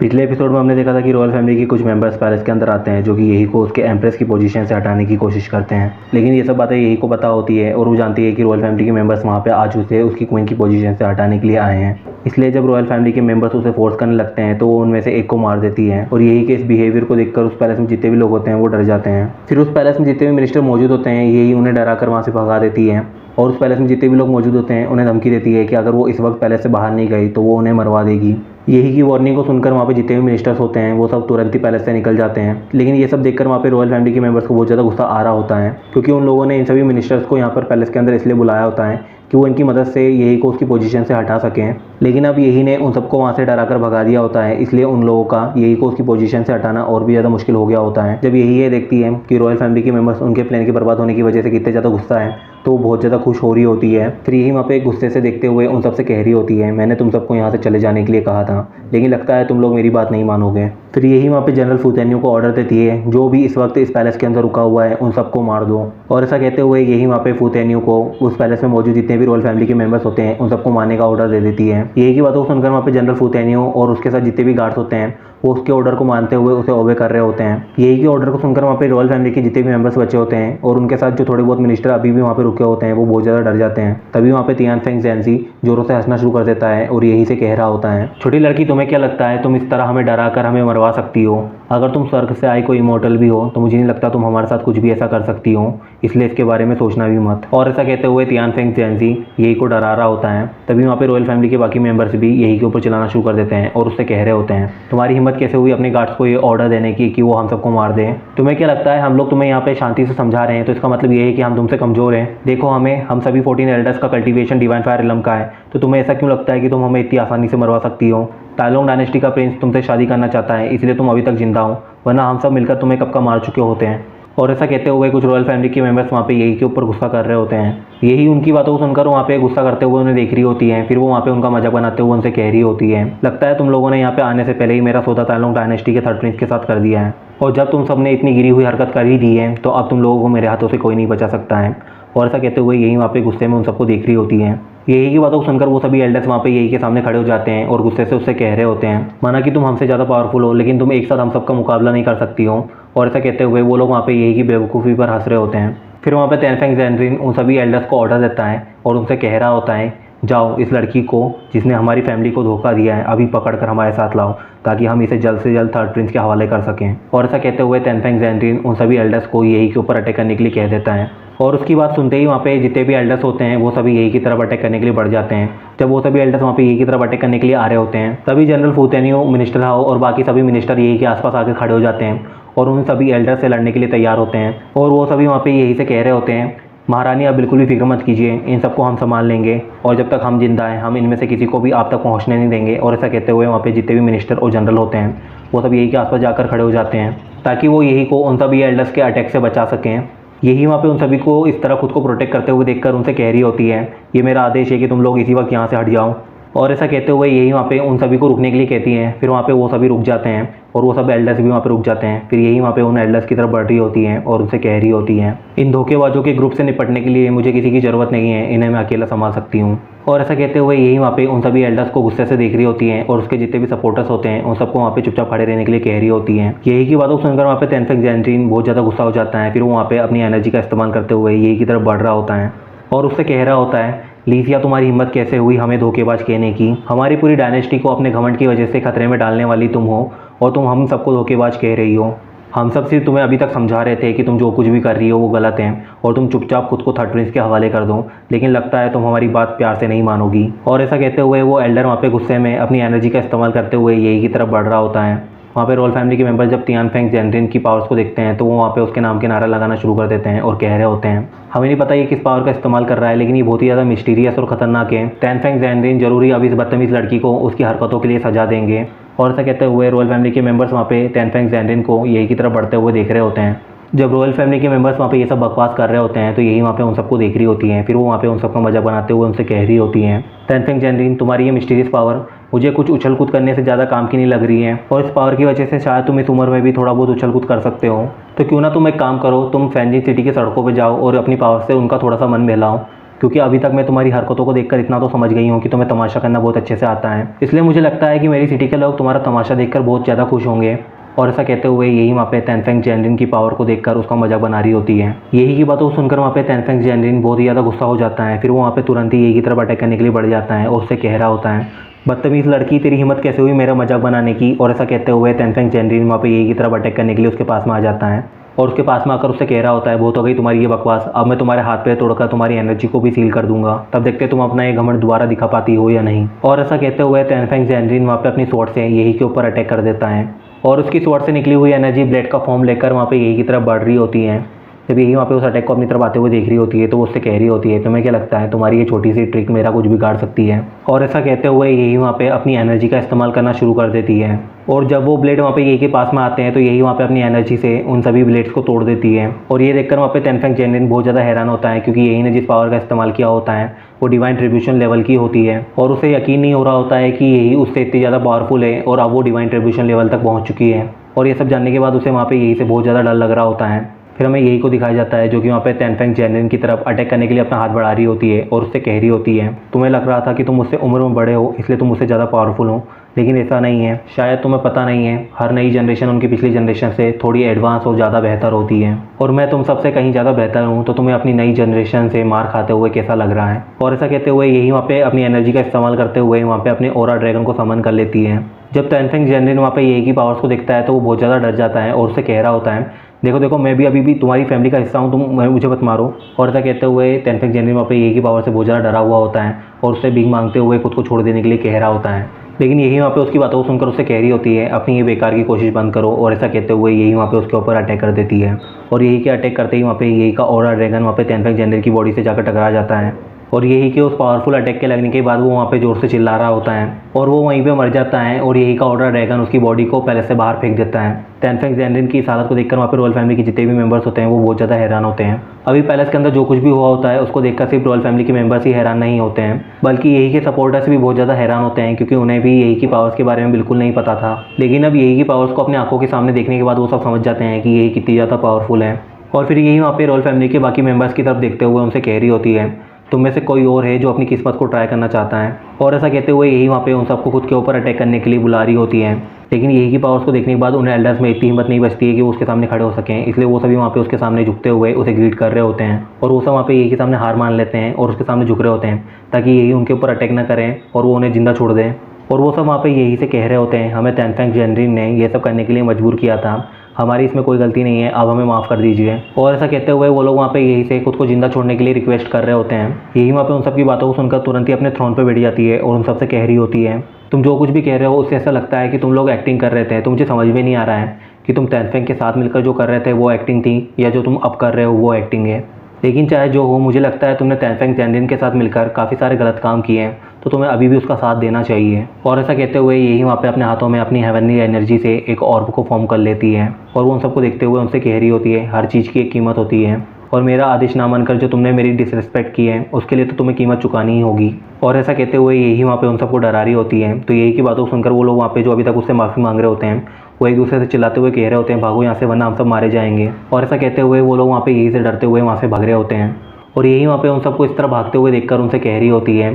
पिछले एपिसोड में हमने देखा था कि रॉयल फैमिली के कुछ मेंबर्स पैलेस के अंदर आते हैं जो कि यही को उसके एम्प्रेस की पोजीशन से हटाने की कोशिश करते हैं, लेकिन ये सब बातें यही को पता होती है और वो जानती है कि रॉयल फैमिली के मेंबर्स वहाँ पे आज उसे उसकी क्वीन की पोजीशन से हटाने के लिए आए हैं। इसलिए जब रॉयल फैमिली के मेंबर्स उसे फोर्स करने लगते हैं तो वो उनमें से एक को मार देती है और यही के इस बिहेवियर को देखकर उस पैलेस में जितने भी लोग होते हैं वो डर जाते हैं। फिर उस पैलेस में जितने भी मिनिस्टर मौजूद होते हैं यही उन्हें डरा कर वहाँ से भगा देती है और उस पैलेस में जितने भी लोग मौजूद होते हैं उन्हें धमकी देती है कि अगर वो इस वक्त पैलेस से बाहर नहीं गई तो वो उन्हें मरवा देगी। यही की वार्निंग को सुनकर वहाँ पे जितने भी मिनिस्टर्स होते हैं वो सब तुरंत ही पैलेस से निकल जाते हैं, लेकिन ये सब देखकर वहाँ पे रॉयल फैमिली के मेंबर्स को बहुत ज़्यादा गुस्सा आ रहा होता है क्योंकि उन लोगों ने इन सभी मिनिस्टर्स को यहाँ पर पैलेस के अंदर इसलिए बुलाया होता है कि वो इनकी मदद से यही को उसकी पोजीशन से हटा सकें। लेकिन अब यही ने उन सबको वहाँ से डराकर भगा दिया होता है, इसलिए उन लोगों का यही को उसकी पोजीशन से हटाना और भी ज़्यादा मुश्किल हो गया होता है। जब यही ये देखती है कि रॉयल फैमिली के मेंबर्स उनके प्लान के बर्बाद होने की वजह से कितने ज़्यादा गुस्सा है तो वो बहुत ज़्यादा खुश हो रही होती है। फिर यही वहाँ पे गुस्से से देखते हुए उन सबसे कह रही होती है, मैंने तुम सबको यहाँ से चले जाने के लिए कहा था लेकिन लगता है तुम लोग मेरी बात नहीं मानोगे। फिर यही वहाँ पे जनरल फूतेनियो को ऑर्डर देती है जो भी इस वक्त इस पैलेस के अंदर रुका हुआ है उन सबको मार दो। और ऐसा कहते हुए यही वहाँ पे फूतेनियो को उस पैलेस में मौजूद जितने भी रॉयल फैमिली के मेंबर्स होते हैं उन सबको मारने का ऑर्डर दे देती है। यही की बातों को सुनकर वहाँ पे जनरल फूतेनियो और उसके साथ जितने भी गार्ड्स होते हैं वो उसके ऑर्डर को मानते हुए उसे ओबे कर रहे होते हैं। यही के ऑर्डर को सुनकर वहाँ पे रॉयल फैमिली के जितने भी मेंबर्स बचे होते हैं और उनके साथ जो थोड़े बहुत मिनिस्टर अभी भी वहाँ पे रुके होते हैं वो बहुत ज़्यादा डर जाते हैं। तभी वहाँ पे तियानफेंग ज़ेंजी जोरों से हंसना शुरू कर देता है और यही से कह रहा होता है, छोटी लड़की तुम्हें क्या लगता है तुम इस तरह हमें डरा कर हमें मरवा सकती हो? अगर तुम स्वर्ग से आई कोई इमॉर्टल भी हो तो मुझे नहीं लगता तुम हमारे साथ कुछ भी ऐसा कर सकती हो, इसलिए इसके बारे में सोचना भी मत। और ऐसा कहते हुए तियानफेंग ज़ेंजी यही को डरा रहा होता है। तभी वहाँ पे रॉयल फैमिली के बाकी मेंबर्स भी यही के ऊपर चलाना शुरू कर देते हैं और उससे कह रहे होते हैं, तुम्हारी हिम्मत कैसे हुई अपने गार्ड्स को ये ऑर्डर देने की कि वो हम सबको मार दें? तुम्हें क्या लगता है हम लोग तुम्हें यहाँ पे शांति से समझा रहे हैं तो इसका मतलब ये है कि हम तुमसे कमज़ोर हैं? देखो हम सभी 14 एल्डर्स का कल्टीवेशन डिवाइन फायर रिलम का है, तो तुम्हें ऐसा क्यों लगता है कि तुम हमें इतनी आसानी से मरवा सकती हो? तालोंग डायनेस्टी का प्रिंस तुमसे शादी करना चाहता है इसलिए तुम अभी तक जिंदा हो, वरना हम सब मिलकर तुम्हें कब का मार चुके होते हैं। और ऐसा कहते हुए कुछ रॉयल फैमिली के मेंबर्स वहाँ पे यही के ऊपर गुस्सा कर रहे होते हैं। यही उनकी बातों को सुनकर वहाँ पे गुस्सा करते हुए उन्हें देख रही होती है। फिर वो वहाँ पे उनका मजाक बनाते हुए उनसे कह रही होती है, लगता है तुम लोगों ने यहाँ पे आने से पहले ही मेरा सौदा तालोंग डायनेस्टी के 3rd प्रिंस के साथ कर दिया है और जब तुम सबने इतनी गिरी हुई हरकत कर ही दी है तो अब तुम लोगों को मेरे हाथों से कोई नहीं बचा सकता है। और ऐसा कहते हुए यही वहाँ पे गुस्से में उन सबको देख रही होती है। यही की बातों को सुनकर वो सभी एल्डर्स वहाँ पे यही के सामने खड़े हो जाते हैं और गुस्से से उससे कह रहे होते हैं, माना कि तुम हमसे ज़्यादा पावरफुल हो लेकिन तुम एक साथ हम सबका मुकाबला नहीं कर सकती हो। और ऐसा कहते हुए वो लोग वहाँ पे यही की बेवकूफ़ी पर हंस रहे होते हैं। फिर वहाँ पे तियानफेंग ज़ेंड्रिन उन सभी एल्डर्स को ऑर्डर देता है और उनसे कह रहा होता है, जाओ इस लड़की को जिसने हमारी फैमिली को धोखा दिया है अभी पकड़ कर हमारे साथ लाओ ताकि हम इसे जल्द से जल्द 3rd प्रिंस के हवाले कर सकें। और ऐसा कहते हुए तियानफेंग ज़ेंड्रिन उन सभी एल्डर्स को यही के ऊपर अटैक करने के लिए कह देता है और उसकी बात सुनते ही वहाँ पे जितने भी एल्डर्स होते हैं वो सभी यही की तरफ अटैक करने के लिए बढ़ जाते हैं। जब वो सभी एल्डर्स वहाँ पे यही की तरफ अटैक करने के लिए आ रहे होते हैं तभी जनरल फूतेनियो, मिनिस्टर हाओ और बाकी सभी मिनिस्टर यही के आसपास आके खड़े हो जाते हैं और उन सभी एल्डर्स से लड़ने के लिए तैयार होते हैं। और वो सभी वहाँ पे यही से कह रहे होते हैं, महारानी आप बिल्कुल भी फिक्र मत कीजिए, इन सबको हम संभाल लेंगे और जब तक हम जिंदा हैं हम इनमें से किसी को भी आप तक पहुँचने नहीं देंगे। और ऐसा कहते हुए वहाँ पे जितने भी मिनिस्टर और जनरल होते हैं वो सब यही के आसपास जाकर खड़े हो जाते हैं ताकि वो यही को उन सभी एल्डर्स के अटैक से बचा सकें। यही वहाँ पे उन सभी को इस तरह खुद को प्रोटेक्ट करते हुए देखकर उनसे कह रही होती है, ये मेरा आदेश है कि तुम लोग इसी वक्त यहाँ से हट जाओ। और ऐसा कहते हुए यही वहाँ पे उन सभी को रुकने के लिए कहती हैं। फिर वहाँ पे वो सभी रुक जाते हैं और वो सब एल्डर्स भी वहाँ पे रुक जाते हैं। फिर यही वहाँ पे उन एल्डर्स की तरफ बढ़ रही होती हैं और उनसे कह रही होती हैं, इन धोखेबाजों के ग्रुप से निपटने के लिए मुझे किसी की ज़रूरत नहीं है, इन्हें मैं अकेला संभाल सकती हूँ। और ऐसा कहते हुए यही वहाँ पे उन सभी एल्डर्स को गुस्से से देख रही होती हैं और उसके जितने भी सपोर्टर्स होते हैं उन सबको वहाँ पे चुपचाप खड़े रहने के लिए कह रही होती हैं। यही की बातों को सुनकर वहाँ पे तियानफेंग ज़ेंड्रिन बहुत ज़्यादा गुस्सा हो जाता है। फिर वो वहाँ पे अपनी एनर्जी का इस्तेमाल करते हुए यही की तरफ बढ़ रहा होता है और उससे कह रहा होता है, लीसिया तुम्हारी हिम्मत कैसे हुई हमें धोखेबाज कहने की? हमारी पूरी डायनेस्टी को अपने घमंड की वजह से खतरे में डालने वाली तुम हो और तुम हम सबको धोखेबाज कह रही हो। हम सब सिर्फ तुम्हें अभी तक समझा रहे थे कि तुम जो कुछ भी कर रही हो वो गलत है और तुम चुपचाप खुद को 3rd प्रिंस के हवाले कर दो, लेकिन लगता है तुम हमारी बात प्यार से नहीं मानोगी। और ऐसा कहते हुए वो एल्डर वहाँ पे गुस्से में अपनी एनर्जी का इस्तेमाल करते हुए यही की तरफ बढ़ रहा होता है। वहाँ पे रॉयल फैमिली के मेंबर जब तियानफेंग ज़ेंड्रिन की पावर्स को देखते हैं तो वो वहाँ पे उसके नाम के नारा लगाना शुरू कर देते हैं और कह रहे होते हैं, हमें नहीं पता ये किस पावर का इस्तेमाल कर रहा है लेकिन ये बहुत ही ज़्यादा मिस्टीरियस और ख़तरनाक है। तियानफेंग ज़ेंड्रिन जरूरी अब इस बदतमीज़ लड़की को उसकी हरकतों के लिए सजा देंगे। और ऐसा कहते हुए रॉयल फैमिली के मेंबर्स वहाँ पे तियानफेंग ज़ेंड्रिन को यही की तरफ बढ़ते हुए देख रहे होते हैं। जब रॉयल फैमिली के मेंबर्स वहाँ पे ये सब बकवास कर रहे होते हैं तो यही वहाँ पे उन सबको देख रही होती हैं। फिर वो वहाँ पे उन सबका मजाक बनाते हुए उनसे कह रही होती हैं, तियानफेंग ज़ेंड्रिन तुम्हारी ये मिस्टीरियस पावर मुझे कुछ उछल कूद करने से ज़्यादा काम की नहीं लग रही है और इस पावर की वजह से शायद तुम इस उम्र में भी थोड़ा बहुत उछल कूद कर सकते हो, तो क्यों ना तुम एक काम करो, तुम फैंजिन सिटी की सड़कों पर जाओ और अपनी पावर से उनका थोड़ा सा मन बहलाओ। क्योंकि अभी तक मैं तुम्हारी हरकतों को देखकर इतना तो समझ गई हूँ कि तुम्हें तमाशा करना बहुत अच्छे से आता है। इसलिए मुझे लगता है कि मेरी सिटी के लोग तुम्हारा तमाशा देखकर बहुत ज़्यादा खुश होंगे। और ऐसा कहते हुए यही वहाँ पे तेनफेंग जेनरिन की पावर को देखकर उसका मजाक बना रही होती है। यही की बातों को सुनकर वहाँ पे तेनफेंग जेनरिन बहुत ही ज़्यादा गुस्सा हो जाता है। फिर वो वहाँ पे तुरंत ही यही की तरफ अटैक करने के लिए बढ़ जाता है और उससे कह रहा होता है, बदतमीज़ लड़की, तेरी हिम्मत कैसे हुई मेरा मजाक बनाने की। और ऐसा कहते हुए तेनफेंग जेनरिन वहाँ पे यही की तरफ अटैक करने के लिए उसके पास में आ जाता है और उसके पास में आकर उससे कह रहा होता है, बहुत हो गई तुम्हारी ये बकवास, अब मैं तुम्हारे हाथ पैर तोड़कर तुम्हारी एनर्जी को भी सील कर दूंगा, तब देखते तुम अपना ये घमंड दोबारा दिखा पाती हो या नहीं। और ऐसा कहते हुए तेनफेंग जेनरिन वहाँ पे अपनी स्वॉर्ड से यही के ऊपर अटैक कर देता है और उसकी स्वॉर्ड से निकली हुई एनर्जी ब्लेड का फॉर्म लेकर वहाँ पे यही की तरफ बढ़ रही होती है। जब यही वहाँ पे उस अटैक को अपनी तरफ आते हुए देख रही होती है तो वो उससे कह रही होती है, तुम्हें क्या लगता है तुम्हारी ये छोटी सी ट्रिक मेरा कुछ बिगाड़ सकती है। और ऐसा कहते हुए यही वहाँ पे अपनी एनर्जी का इस्तेमाल करना शुरू कर देती है और जब वो ब्लेड वहाँ पे यही के पास में आते हैं तो यही वहाँ पे अपनी एनर्जी से उन सभी ब्लेड्स को तोड़ देती है। और ये देखकर वहाँ पे तेनफेंग जेनरिन बहुत ज़्यादा हैरान होता है, क्योंकि यही ने जिस पावर का इस्तेमाल किया होता है वो डिवाइन ट्रिब्यूशन लेवल की होती है और उसे यकीन नहीं हो रहा होता है कि यही उससे इतनी ज़्यादा पावरफुल है और अब वो डिवाइन ट्रिब्यूशन लेवल तक पहुँच चुकी है। और ये सब जानने के बाद उसे वहाँ पे यही से बहुत ज़्यादा डर लग रहा होता है। फिर हमें यही को दिखाया जाता है जो कि वहाँ पे तेनफेंग जेनरिन की तरफ अटैक करने के लिए अपना हाथ बढ़ा रही होती है और उससे कह रही होती है, तुम्हें लग रहा था कि तुम मुझसे उम्र में बड़े हो इसलिए तुम मुझसे ज़्यादा पावरफुल हो, लेकिन ऐसा नहीं है। शायद तुम्हें पता नहीं है, हर नई जनरेशन उनकी पिछली जनरेशन से थोड़ी एडवांस और ज़्यादा बेहतर होती है और मैं तुम सबसे कहीं ज़्यादा बेहतर हूँ, तो तुम्हें अपनी नई जनरेशन से मार खाते हुए कैसा लग रहा है। और ऐसा कहते हुए यही वहाँ पे अपनी एनर्जी का इस्तेमाल करते हुए वहाँ पे अपने ओरा ड्रैगन को समन कर लेती है। जब तेनफेंग जेनरिन वहाँ पे यही की पावर्स को देखता है तो वो बहुत ज़्यादा डर जाता है और उससे कह रहा होता है, देखो देखो मैं भी अभी भी तुम्हारी फैमिली का हिस्सा हूँ, तुम मुझे मत मारो। और ऐसा कहते हुए तेनफेंग जेनरिन वहाँ पे यही की पावर से बहुत ज़्यादा डरा हुआ होता है और उससे भीख मांगते हुए खुद को छोड़ देने के लिए कह रहा होता है। लेकिन यही वहाँ पे उसकी बातों को सुनकर उससे कह रही होती है, अपनी ये बेकार की कोशिश बंद करो। और ऐसा कहते हुए यही वहाँ पे उसके ऊपर अटैक कर देती है और यही के अटैक करते ही वहाँ पे यही का ओरा ड्रैगन वहाँ पे तेनफेंग जेनरिन की बॉडी से जाकर टकरा जाता है और यही के उस पावरफुल अटैक के लगने के बाद वो वहाँ पे ज़ोर से चिल्ला रहा होता है और वो वहीं पे मर जाता है और यही का ओरा ड्रैगन उसकी बॉडी को पैलेस से बाहर फेंक देता है। तेनफेंग जेनरिन की इस हालत को देखकर वहाँ पे रॉयल फैमिली के जितने भी मेंबर्स होते हैं वो बहुत ज़्यादा हैरान होते हैं। अभी पैलेस के अंदर जो कुछ भी हुआ होता है उसको देखकर सिर्फ रॉयल फैमिली के मेंबर्स ही हैरान नहीं होते हैं, बल्कि यही के सपोर्टर्स भी बहुत ज़्यादा हैरान होते हैं, क्योंकि उन्हें भी यही की पावर्स के बारे में बिल्कुल नहीं पता था। लेकिन अब यही की पावर्स को अपनी आंखों के सामने देखने के बाद वो सब समझ जाते हैं कि यही कितनी ज़्यादा पावरफुल है। और फिर यही वहाँ पे रॉयल फैमिली के बाकी मेंबर्स की तरफ देखते हुए उनसे कह रही होती है, तुम में से कोई और है जो अपनी किस्मत को ट्राई करना चाहता है। और ऐसा कहते हुए यही वहाँ पे उन सबको खुद के ऊपर अटैक करने के लिए बुला रही होती है। लेकिन यही की पावर्स को देखने के बाद उन्हें एल्डर्स में इतनी हिम्मत नहीं बचती है कि वो उसके सामने खड़े हो सकें, इसलिए वो सभी वहाँ पे उसके सामने झुकते हुए उसे ग्रीट कर रहे होते हैं और वो सब वहाँ पे यही के सामने हार मान लेते हैं और उसके सामने झुक रहे होते हैं ताकि यही उनके ऊपर अटैक ना करें और वो उन्हें जिंदा छोड़ दें। और वो सब वहाँ पे यही से कह रहे होते हैं, हमें तेनफेंग जेनरिन ने ये सब करने के लिए मजबूर किया था, हमारी इसमें कोई गलती नहीं है, अब हमें माफ़ कर दीजिए। और ऐसा कहते हुए वो लोग वहाँ पे यही से खुद को जिंदा छोड़ने के लिए रिक्वेस्ट कर रहे होते हैं। यही वहाँ पे उन सब की बातों को सुनकर तुरंत ही अपने थ्रोन पे बैठ जाती है और उन सबसे कह रही होती है, तुम जो कुछ भी कह रहे हो उससे ऐसा लगता है कि तुम लोग एक्टिंग कर रहे थे, तो मुझे समझ में नहीं आ रहा है कि तुम तेनफेंग के साथ मिलकर जो कर रहे थे वो एक्टिंग थी या जो तुम अब कर रहे हो वो एक्टिंग है। लेकिन चाहे जो हो, मुझे लगता है तुमने तेनफेंग जेनरिन के साथ मिलकर काफ़ी सारे गलत काम किए हैं, तो तुम्हें अभी भी उसका साथ देना चाहिए। और ऐसा कहते हुए यही वहाँ पे अपने हाथों में अपनी हेवनली एनर्जी से एक ऑर्ब को फॉर्म कर लेती है और वो उन सबको देखते हुए उनसे कह रही होती है, हर चीज़ की एक कीमत होती है और मेरा आदेश ना मानकर जो तुमने मेरी डिसरिस्पेक्ट की है उसके लिए तो तुम्हें कीमत चुकानी ही होगी। और ऐसा कहते हुए यही वहाँ पे उन सबको डरा रही होती है। तो यही की बातों को सुनकर वो लोग वहाँ पे जो अभी तक उससे माफ़ी मांग रहे होते हैं वो एक दूसरे से चिल्लाते हुए कह रहे होते हैं, भागो यहाँ से वरना हम सब मारे जाएंगे। और ऐसा कहते हुए वो लोग वहाँ पे यही से डरते हुए वहाँ से भाग रहे होते हैं और यही वहाँ पे उन सबको इस तरह भागते हुए देखकर उनसे कह रही होती है,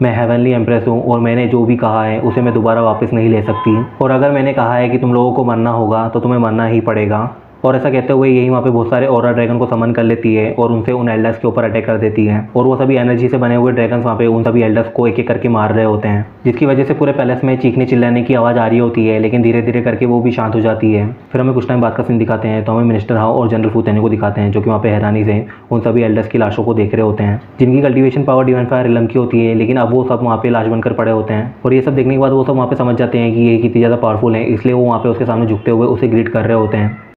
मैं हेवनली एम्प्रेस हूँ और मैंने जो भी कहा है उसे मैं दोबारा वापस नहीं ले सकती, और अगर मैंने कहा है कि तुम लोगों को मरना होगा तो तुम्हें मरना ही पड़ेगा। और ऐसा कहते हुए यही वहाँ पे बहुत सारे ओरा ड्रैगन को समन कर लेती है और उनसे उन एल्डर्स के ऊपर अटैक कर देती है और वो सभी एनर्जी से बने हुए ड्रैगन्स वहाँ पे उन सभी एल्डर्स को एक एक करके मार रहे होते हैं, जिसकी वजह से पूरे पैलेस में चीखने चिल्लाने की आवाज़ आ रही होती है, लेकिन धीरे धीरे करके वो भी शांत हो जाती है। फिर हमें कुछ टाइम बाद का सीन दिखाते हैं तो हमें मिनिस्टर हाउ और जनरल फूतेने को दिखाते हैं जो कि वहाँ पे हैरानी से उन सभी एल्डर्स की लाशों को देख रहे होते हैं, जिनकी cultivation power divine fire realm की होती है, लेकिन अब वो सब वहाँ पे लाश बनकर पड़े होते हैं। और ये सब देखने के बाद वो सब वहाँ पे समझ जाते हैं कि ये कितनी ज़्यादा पावरफुल है, इसलिए वो वहाँ पे उसके सामने झुकते हुए उसे ग्रीट कर रहे होते हैं।